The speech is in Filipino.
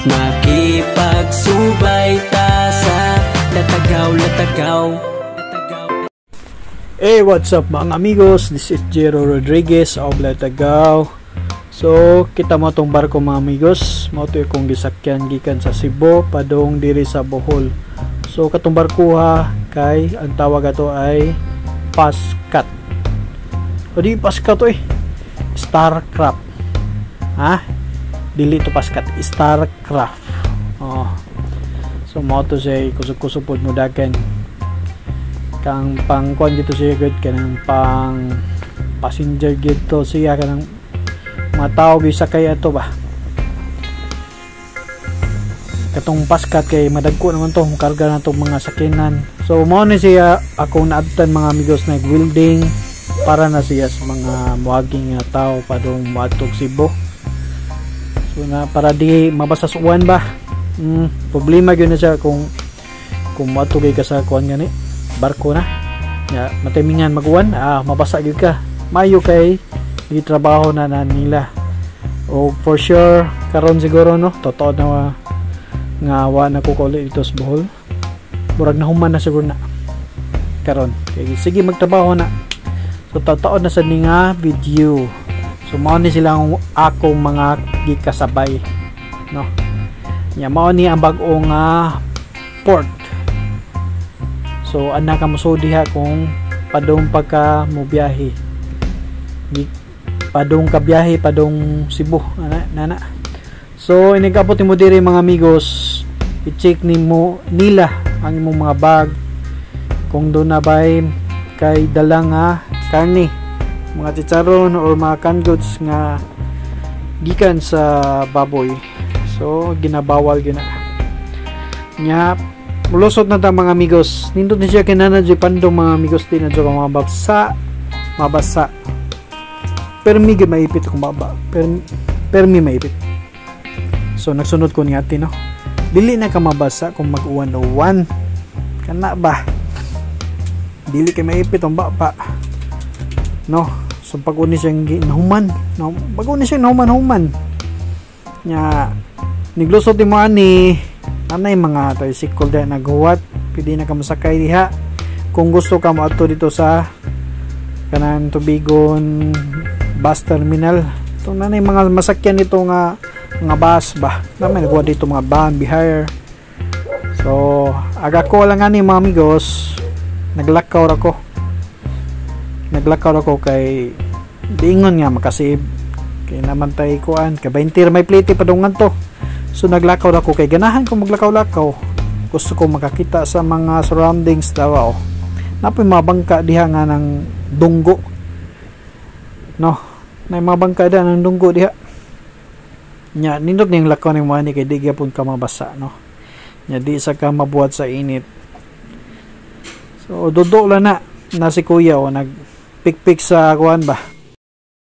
Makipagsubay ta sa latagaw. Hey, what's up mga amigos? This is Jero Rodriguez of Latagaw. So, kita mo tong barko mga amigos. Mo to akong gisakyan gikan sa Cebu padong diri sa Bohol. So, katong barko ha kay ang tawag ato ay Pascat. O di Pascat to Starcraft. Ha? Dili to Pascat, Starcraft. Oh. So mo to siya kusog-kusog pod mo dagan. Kang pang kuan dito siya good kanang pang passenger dito siya kanang mga tao bisakay ato ba. Katong Pascat kay madagko naman to karga na tong mga sakinan. So mo ni siya akong naabtan mga amigos na welding para na siya sa mga muaging nga tao padong moadtog Cebu. So na para di mabasa sa uwan ba. Problema gyud na siya kung matugay ka sa kuan gani barko na ya matimingan mag-uwan mabasa gyud ka mayo kay gitrabaho na nila o for sure karon siguro no totoo na nga wa na ko kuli dito sa Bohol murag na human na siguro na karon kay sige magtrabaho na so totoo na sa nga video so mao ni silang akong mga gikasabay no nya mao ni ang bag-ong port. So ana ka moso diha kung padong pagka mo biyahe. Padong ka biyahe padong Cebu nana. So inigabot mo diri mga amigos, i-check nimo nila ang imong mga bag kung do na bay kay dalang karne, mga chicharon or mga canned goods nga gikan sa baboy. So ginabawal gyud na. Nya mulusot na ta mga amigos. Nindot na siya kinana di pandong mga amigos din na mga mabasa. Permi gyud maipit kung baba. Permi maipit. So nagsunod ko ni ate no. Dili na ka mabasa kung mag-uwan-uwan. Kana ba? Dili kay maipit ang baba. No. So pag uni siyang nahuman, no, pag uni siyang nahuman. Nya niglusot mo ani anay mga tricycle din naghuwat pwede na ka masakay diha kung gusto ka mo ato dito sa kanang Tubigon bus terminal ito nanay mga masakyan nito nga mga bus ba naman naghuwat dito mga van bihire so aga ko lang ani mga amigos naglakaw ako kay diingon nga makasave kay naman tay kuan kay 20 may plate padungan to. So naglakaw ako kay ganahan ko maglakaw-lakaw. Gusto ko makakita sa mga surroundings daw. Napoy mga bangka diha nga ng dunggo. No, na mga bangka diha ng dunggo diha. Nya nindot ning lakaw ning money kay di gyapon ka mabasa no. Nya di sa ka mabuhat sa init. So dodo la na si kuya o nagpikpik sa kuan ba.